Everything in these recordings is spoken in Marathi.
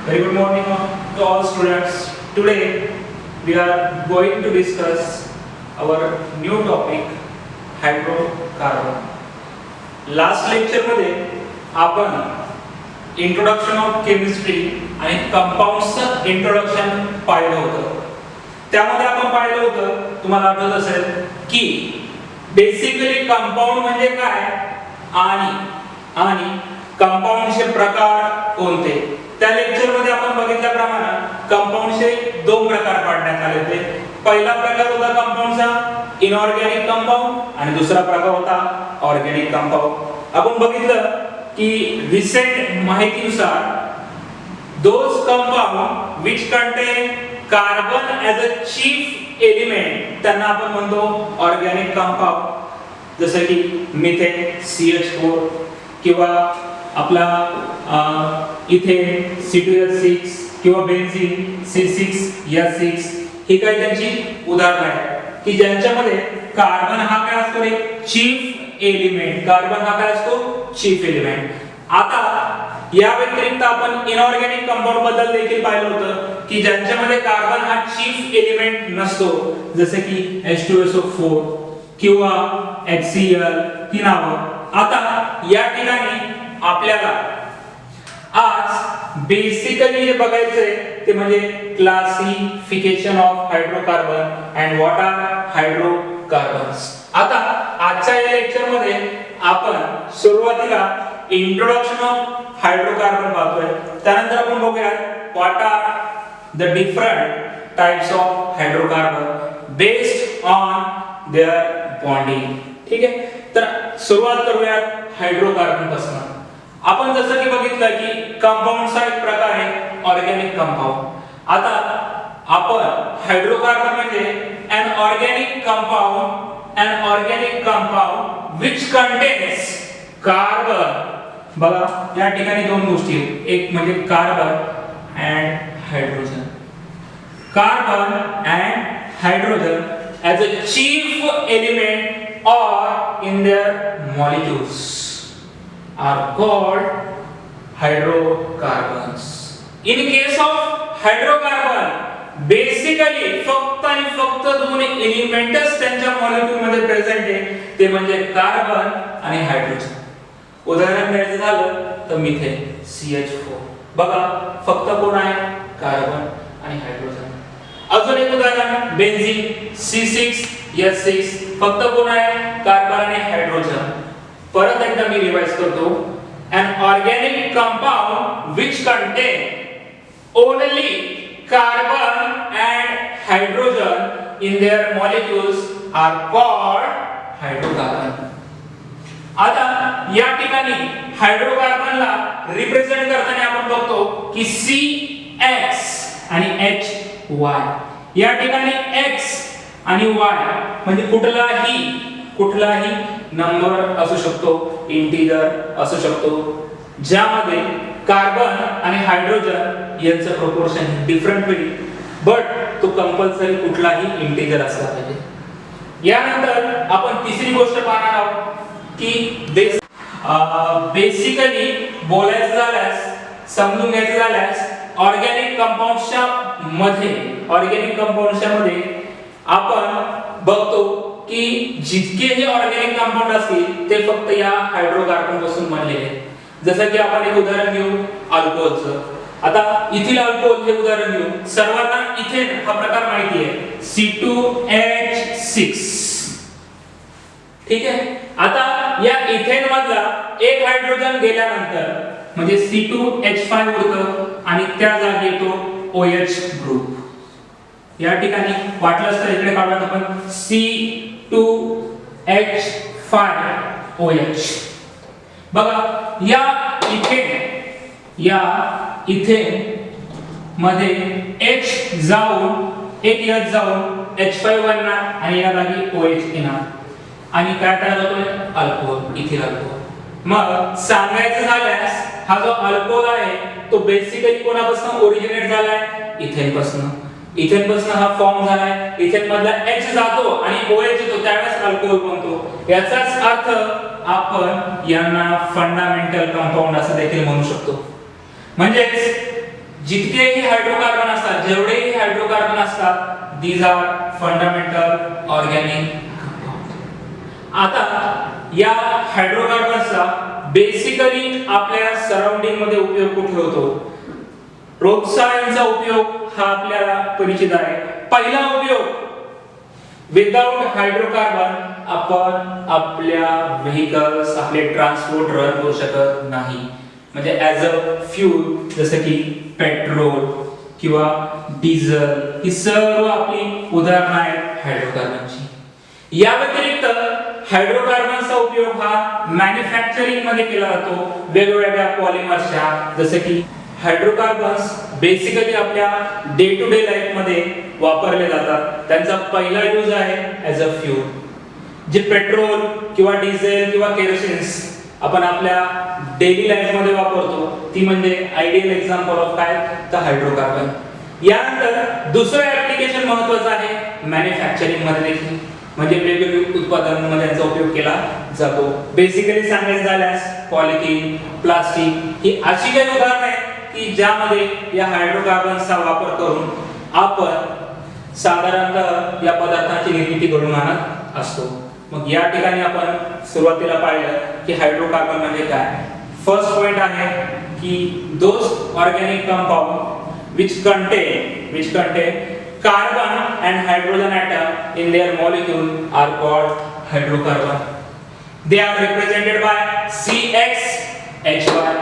Very good morning to all students. Today we are going to discuss our new topic hydrocarbon. Last lecture मध्ये आपण इंट्रोडक्शन ऑफ केमिस्ट्री आणि कंपाऊंड्सचं इंट्रोडक्शन पाहिलं होतं. त्यामध्ये आपण पाहिलं होतं, तुम्हाला आठवत असेल की बेसिकली कंपाऊंड म्हणजे काय आणि कंपाऊंडचे प्रकार कोणते. त्या लेक्चर मध्ये आपण बघितल्याप्रमाणे कंपाऊंडचे दोन प्रकार पाडण्यात आले होते. पहिला प्रकार होता कंपाऊंडचा इनऑर्गॅनिक कंपाऊंड आणि दुसरा प्रकार होता ऑर्गॅनिक कंपाऊंड. आपण बघितलं की रिसेंट माहितीनुसार those compound which contain carbon as a chief element त्यांना आपण म्हणतो ऑर्गॅनिक कंपाऊंड. जसं की मिथेन CH4 किंवा आपला इथेन C2H6 किंवा बेन्झीन C6H6 ही काही त्यांची उदाहरणे आहेत की ज्यांच्यामध्ये कार्बन हा काय असतो रे चीफ एलिमेंट. कार्बन हा काय असतो चीफ एलिमेंट. आता या व्यतिरिक्त आपण इनऑर्गॅनिक कंपाऊंड बद्दल देखील पाहिलं होतं की ज्यांच्यामध्ये कार्बन हा चीफ एलिमेंट नसतो, जसे की H2SO4 किंवा HCl ही नावं. आता या ठिकाणी आपल्याला आज बेसिकली जे बघायचंय ते म्हणजे classification of hydrocarbon and what are hydrocarbons. आता आजच्या या लेक्चर मध्ये आपण सुरुवातीला इंट्रोडक्शन ऑफ हायड्रोकार्बन पाहतोय. त्यानंतर आपण बघूया what are the different types of hydrocarbon based on their bonding. ठीक आहे, तर सुरुवात करूया हायड्रोकार्बन पासून. आपण जसं की बघितलं की कंपाऊंडचा एक प्रकार आहे ऑर्गॅनिक कंपाऊंड. आता आपण हायड्रोकार्बन म्हणजे an organic compound which contains carbon. बघा या ठिकाणी दोन गोष्टी आहेत, एक म्हणजे carbon and hydrogen. Carbon and hydrogen as a chief element or in their molecules are called hydrocarbons. In case of hydrocarbon basically फक्त आणि फक्त दोन एलिमेंट्स त्यांच्या मॉलिक्यूल मध्ये प्रेझेंट आहे, ते म्हणजे कार्बन आणि हायड्रोजन. उदाहरण द्यायचं झालं तर मिथेन CH4. बघा फक्त कोण आहे कार्बन आणि हायड्रोजन. अजून एक उदाहरण बेन्झीन C6H6 फक्त कोण आहे कार्बन आणि हायड्रोजन. परत एकदा मी रिवाइज करतो. an organic compound which contain only carbon and hydrogen in their molecules are called hydrocarbon. आता या ठिकाणी हायड्रोकार्बनला रिप्रेझेंट करताना आपण बघतो की CX आणि HY. या ठिकाणी X आणि Y म्हणजे कुठलाही नंबर असू शकतो, इंटिजर असू शकतो, ज्यामध्ये कार्बन आणि हायड्रोजन यांचं प्रोपोर्शन डिफरंट होईल, बट तो कंपल्सरी कुठलाही इंटिजर असला पाहिजे. यानंतर आपण तिसरी गोष्ट पाहणार आहोत की बेसिकली बोलायचं झाल्यास, समजून घ्यायचं झाल्यास ऑर्गॅनिक कंपाऊंड्सच्या मध्ये आपण बघतो की जितकेही ऑर्गॅनिक कंपाऊंड असतील ते फक्त या हायड्रोकार्बन पासून बनलेले आहेत. जसं की आपण एक उदाहरण घेऊ अल्कोहोलचं. आता इथिल अल्कोहोल हे उदाहरण घेऊ. सर्वांना इथेन हा प्रकार माहिती आहे, C2H6. ठीक आहे. आता या इथेन मधला एक हायड्रोजन गेल्यानंतर म्हणजे C2H5 उरतं आणि त्या जागी येतो OH ग्रुप. या ठिकाणी वाटलंच तर इकडे काढूया आपण C2H5OH. बघा या इथेन मध्ये H जाऊन एक H जाऊन H5 बनणार आणि या जागी OH येणार आणि काय तयार होतोय अल्कोहोल, इथिल अल्कोहोल. मग सांगायचं झाल्यास हा जो अल्कोहोल आहे तो बेसिकली कोणापासून ओरिजिनेट झालाय इथेन पासून. इथेन पासून हा फॉर्म झालाय. इथेन मधला H जातो आणि OH येतो, त्यावेळेस अल्कोहोल बनतो. याचाच अर्थ आपण यांना फंडामेंटल कंपाऊंड असं देखील म्हणू शकतो. म्हणजे जितकेही हायड्रोकार्बन असतात, जेवढेही हायड्रोकार्बन असतात, these are fundamental organic compound. आता या हायड्रोकार्बन्सचा बेसिकली आपल्या सराउंडिंग मध्ये उपयोग कुठे होतो? रोजचा यांचा उपयोग हा आपल्याला परिचित आहे. पहिला उपयोग, विदाउट हायड्रोकार्बन आपण आपल्या व्हेइकल्स, आपले ट्रान्सपोर्ट रन करू शकत नाही. म्हणजे ऍज अ फ्यूल, जसं की पेट्रोल किंवा डिझेल, ही सर्व आपली उदाहरणं आहेत हायड्रोकार्बनची. या व्यतिरिक्त हायड्रोकार्बनचा उपयोग हा मॅन्युफॅक्चरिंग मध्ये केला जातो वेगवेगळ्या पॉलिमर्सच्या. जसं की हायड्रोकार्बन्स बेसिकली आपल्या डे टू डे लाईफ मध्ये वापरले जातात. त्यांचा पहिला यूज आहे ऍज अ फ्यूल. जे पेट्रोल किंवा डिझेल किंवा केरोसिन्स आपण आपल्या डेली लाईफ मध्ये वापरतो, ती म्हणजे आयडियल एक्झाम्पल ऑफ काय, तर हायड्रोकार्बन. यानंतर दुसरं ऍप्लिकेशन महत्त्वाचं आहे मॅन्युफॅक्चरिंग मध्ये देखील, म्हणजे वेगवेगळ्या उत्पादनांमध्ये यांचा उपयोग केला जातो. बेसिकली सांगायचं झाल्यास पॉलिथिन, प्लास्टिक ही अशी काही उदाहरणं आहेत की ज्यामध्ये या हायड्रोकार्बन्सचा वापर करून आपण साधारणतः या पदार्थांची निर्मिती घडवून आणत असतो. मग या ठिकाणी आपण सुरुवातीला पाहिलं की हायड्रोकार्बन म्हणजे काय. फर्स्ट पॉइंट आहे की those organic compound which contain carbon and hydrogen atom in their molecule are called hydrocarbon. They are represented by CXHY.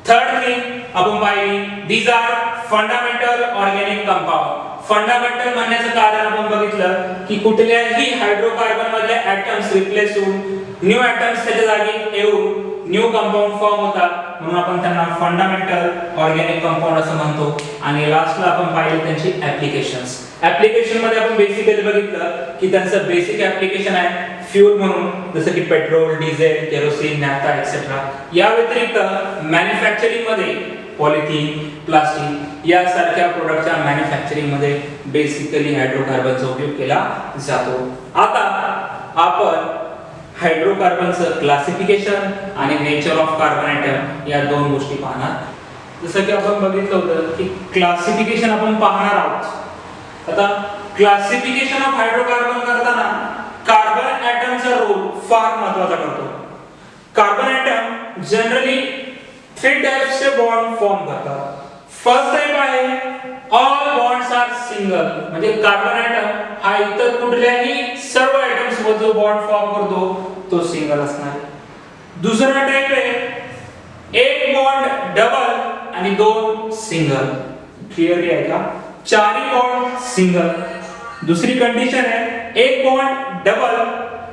Third thing आपण पाहिली, these are fundamental organic compound. Fundamental म्हणण्याचं कारण आपण बघितलं की कुठल्याही हायड्रोकार्बन मधले ऍटम्स रिप्लेस होऊन न्यू ऍटम्स त्याच्या जागी येऊन न्यू कंपाऊंड फॉर्म होतात, म्हणून आपण त्यांना फंडामेंटल ऑर्गॅनिक कंपाऊंड असं म्हणतो. आणि लास्टला आपण पाहिले त्यांची ऍप्लिकेशन्स. ऍप्लिकेशन मध्ये आपण बेसिकली बघितलं की त्यांचं बेसिक ऍप्लिकेशन आहे फ्यूल म्हणून, जसं की पेट्रोल, डिझेल, केरोसिन, नॅफ्था एक्सेट्रा. या व्यतिरिक्त मॅन्युफॅक्चरिंग मध्ये पॉलिथिन, प्लास्टिक यासारख्या प्रोडक्टच्या मॅन्युफॅक्चरिंग मध्ये बेसिकली हायड्रोकार्बनचा उपयोग केला जातो. आता आपण हायड्रोकार्बनचं क्लासिफिकेशन आणि नेचर ऑफ कार्बन ॲटम या दोन गोष्टी पाहणार. जसं की आपण बघितलं होतं की क्लासिफिकेशन आपण पाहणार आहोत. आता क्लासिफिकेशन ऑफ हायड्रोकार्बन करताना कार्बन ॲटमचा रोल फार महत्त्वाचा ठरतो. कार्बन ॲटम जनरली 3 टाइप्सचे बॉन्ड फॉर्म करतात. फर्स्ट टाइप आहे ऑल बॉन्ड्स आर सिंगल, म्हणजे कार्बन ॲटम हा इतर कुठल्याही सर्व ॲटम्स वर जो बॉन्ड फॉर्म करतो तो सिंगल असणार. दुसरा टाइप आहे एक बॉन्ड डबल आणि दोन सिंगल. क्लिअरली आहे का? चारही बॉन्ड सिंगल. दुसरी कंडिशन आहे एक बॉन्ड डबल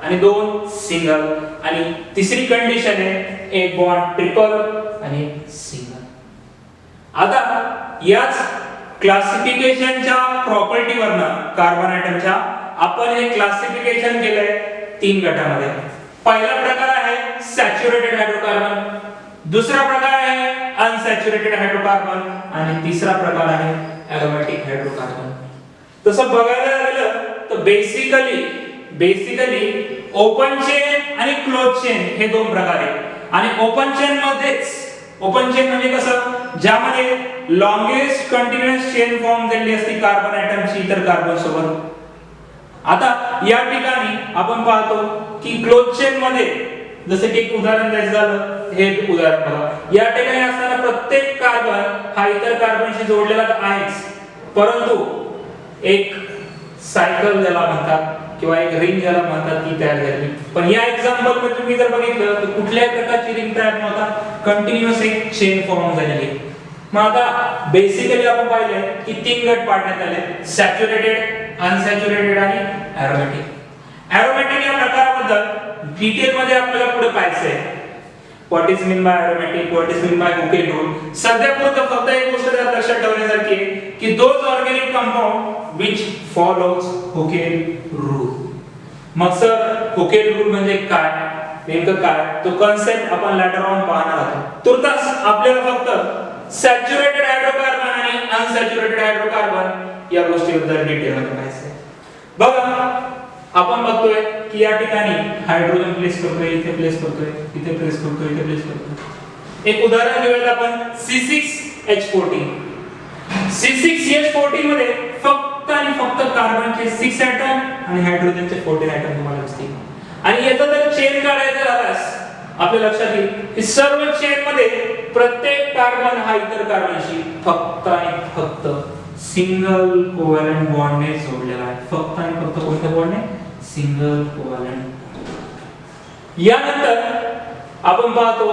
आणि दोन सिंगल. आणि तिसरी कंडिशन आहे एक बॉन्ड ट्रिपल आणि सिंगल. आता याच क्लासिफिकेशनच्या प्रॉपर्टीवरनं कार्बन ॲटमच्या आपण हे क्लासिफिकेशन केलंय 3 गटामध्ये. पहिला प्रकार आहे सॅच्युरेटेड हायड्रोकार्बन, दुसरा प्रकार आहे अनसॅच्युरेटेड हायड्रोकार्बन आणि तिसरा प्रकार आहे ॲरोमॅटिक हायड्रोकार्बन. तसं बघायला गेलं तर बेसिकली ओपन चेन आणि क्लोज चेन हे दोन प्रकार आहेत. आणि ओपन चेन म्हणजे कसं, ज्यामध्ये लॉंगेस्ट कंटिन्युअस चेन फॉर्म झालेली असते कार्बन ॲटमची इतर कार्बन सोबत. आता या ठिकाणी आपण पाहतो की क्लोज चेन मध्ये, जसं की एक उदाहरण द्यायचं झालं, हे उदाहरण बघा. या ठिकाणी असणारा प्रत्येक कार्बन हा इतर कार्बनशी जोडलेला तर आहेच, परंतु एक सायकल ज्याला म्हणतात किंवा एक रिंग ज्याला म्हणतात ती तयार झाली. पण या एक्झाम्पल मध्ये तुम्ही जर बघितलं तर कुठल्याही प्रकारची रिंग तयार नव्हता, कंटिन्युअस एक चेन फॉर्म झालेली. मग आता बेसिकली आपण पाहिले की 3 गट पाडण्यात आले, सॅच्युरेटेड, अनसॅच्युरेटेड आणि ॲरोमॅटिक. ॲरोमॅटिक या प्रकाराबद्दल डिटेल मध्ये आपल्याला पुढे पाहायचंय. What is mean by aromatic, what is mean by Huckel rule. सध्या पुरतं फक्त एक गोष्ट त्यात लक्षात ठेवण्यासारखी आहे की those organic compound which follows हुकेल rule. मग सर हुकेल रूल म्हणजे काय, नेमकं काय, तो कन्सेप्ट आपण लेटर ऑन पाहणार आहोत. तुर्तास आपल्याला फक्त सॅच्युरेटेड हायड्रोकार्बन आणि अनसॅच्युरेटेड हायड्रोकार्बन या गोष्टीबद्दल डिटेल मध्ये पाहायचंय. बघा आपण बघतोय की या ठिकाणी हायड्रोजन प्लेस करतोय, इथे प्लेस करतोय, इथे प्लेस करतोय, इथे प्लेस करतोय. एक उदाहरण घेऊयात आपण C6H14. C6H14 मध्ये फक्त आणि फक्त कार्बनचे 6 ऍटम आणि हायड्रोजनचे 14 ऍटम तुम्हाला दिसतील. आणि याचा जर चेन काढायचा झालास आपल्या लक्षात येईल की सर्व चेन मध्ये प्रत्येक कार्बन हा इतर कार्बनशी फक्त आणि फक्त सिंगल कोव्हॅलेंट बॉन्डने जोडलेला आहे. फक्त आणि फक्त कोणत्या बॉन्डने? Single covalent. यानंतर आपण पाहतो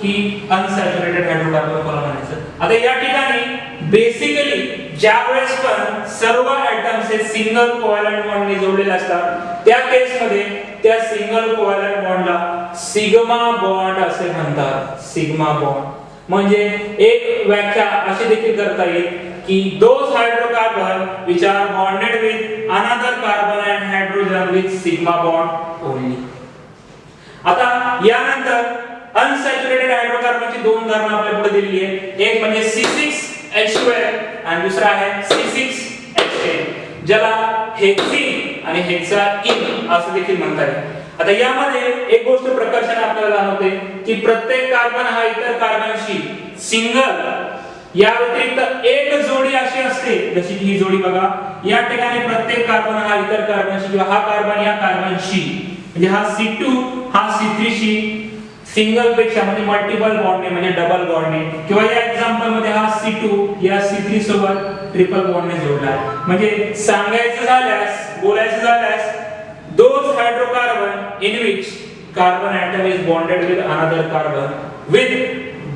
की अनसॅच्युरेटेड हायड्रोकार्बन कोणाला म्हणायचं. आता या ठिकाणी बेसिकली ज्या वेळेस पण सर्व ऍटम्स हे सिंगल कोव्हॅलेंट बॉन्डने जोडलेले असतात त्या केस मध्ये त्या सिंगल कोव्हॅलेंट बॉन्डला सिग्मा बॉन्ड असे म्हणतात. सिग्मा बॉन्ड म्हणजे एक व्याख्या अशी देखील करता येईल की those hydrocarbon which are bonded with another carbon and hydrogen with sigma bond only. आता यानंतर अनसॅच्युरेटेड हायड्रोकार्बनची दोन उदाहरणे आपल्या पुढे दिलेली आहेत. एक म्हणजे C6H12 आणि दुसरा आहे C6H10 ज्याला हेक्सिन आणि हेक्साइन असं देखील म्हणता येईल. आता यामध्ये एक गोष्ट प्रकर्षाने आपल्याला जाणवते की प्रत्येक कार्बन हा इतर कार्बनशी सिंगल या व्यतिरिक्त एक जोडी अशी असते जशी की ही जोडी बघा. या ठिकाणी प्रत्येक कार्बन हा इतर कार्बनशी किंवा हा कार्बन या कार्बनशी म्हणजे हा C2 हा C3 शी सिंगल पेक्षा म्हणजे मल्टिपल बॉन्डने म्हणजे डबल बॉन्डने किंवा या एक्झाम्पल मध्ये हा C2 या C3 सोबत ट्रिपल बॉन्डने जोडला आहे. म्हणजे सांगायचं झाल्यास बोलायचं झाल्यास those hydrocarbon in which carbon atom is bonded with another carbon with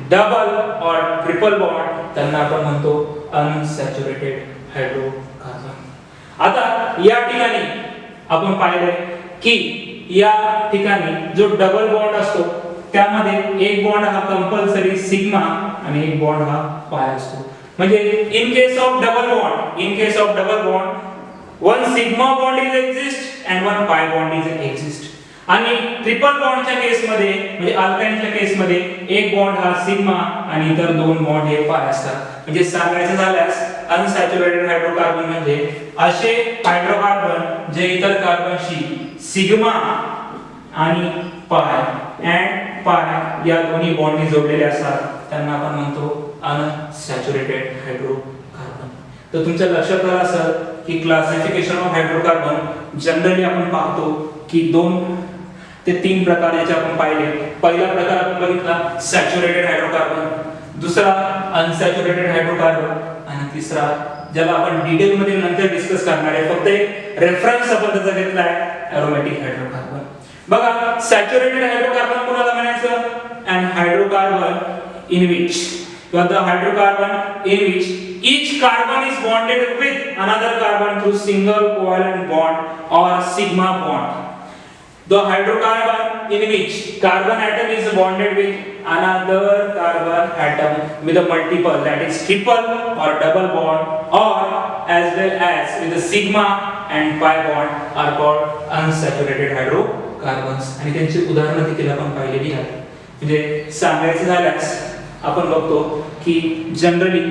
double or triple bond त्यांना आपण म्हणतो अनसॅच्युरेटेड हायड्रोकार्बन. आता या ठिकाणी आपण पाहिले की या ठिकाणी जो डबल बॉन्ड असतो त्यामध्ये एक बॉन्ड हा कंपल्सरी सिग्मा आणि एक बॉन्ड हा पाय असतो. म्हणजे in case of double bond one sigma bond is exist and one pi bond is exist. आणि ट्रिपल बॉन्डच्या केस मध्ये म्हणजे अल्काइनच्या केस मध्ये एक बॉन्ड हा सिग्मा आणि इतर दोन बॉन्ड हे पाय असतात. म्हणजे सांगायचं झाल्यास अनसॅच्युरेटेड हायड्रोकार्बन म्हणजे असे हायड्रोकार्बन जे इतर कार्बनशी सिग्मा आणि पाय या दोन्ही बॉन्डनी जोडलेले असतात त्यांना आपण म्हणतो अनसॅच्युरेटेड हायड्रोकार्बन. तर तुमच्या लक्षात आलं असेल की क्लासिफिकेशन ऑफ हायड्रोकार्बन जनरली आपण पाहतो की 2 ते 3 प्रकारचे आपण पाहिले. पहिला प्रकार आपण बघितला सॅच्युरेटेड हायड्रोकार्बन, दुसरा अनसॅच्युरेटेड हायड्रोकार्बन आणि तिसरा ज्याला आपण डिटेल मध्ये नंतर डिस्कस करणार आहे फक्त एक रेफरन्स आपण त्याचा घेतला आहे एरोमॅटिक हायड्रोकार्बन. बघा सॅच्युरेटेड हायड्रोकार्बन कोणाला म्हणायचं? अन हायड्रोकार्बन इन विच किंवा the hydrocarbon in which each carbon is bonded with another carbon through single covalent bond or sigma bond. The hydrocarbon in which carbon atom is bonded with another carbon atom with a multiple that is triple or double bond or as well as with a sigma and pi bond are called unsaturated hydrocarbons. आणि त्यांची उदाहरणे देखील आपण पाहिलेली आहेत. म्हणजे सांगायचं झाल्यास आपण बघतो की जनरली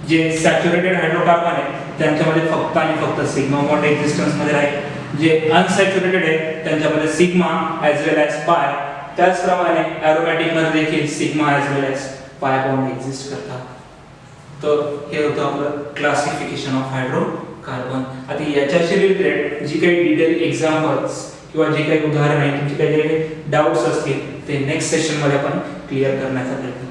जे सॅच्युरेटेड हायड्रोकार्बन आहे त्यांच्यामध्ये फक्त आणि फक्त सिग्मा बॉन्ड एक्झिस्टन्स मध्ये राहील. जे अनसॅच्युरेटेड आहे त्यांच्यामध्ये सिग्मा ॲज वेल ॲज पाय, त्याचप्रमाणे एरोमॅटिक मध्ये देखील सिग्मा ॲज वेल ॲज पाय बॉन्ड एक्झिस्ट करतात. तर हे होतं आपलं क्लासिफिकेशन ऑफ हायड्रोकार्बन. आता याच्याशी रिलेटेड जी काही डिटेल एक्झाम्पल्स किंवा जे काही उदाहरण आहे तुमचे काही डाऊट्स असतील ते नेक्स्ट सेशन मध्ये आपण क्लिअर करण्याचा प्रयत्न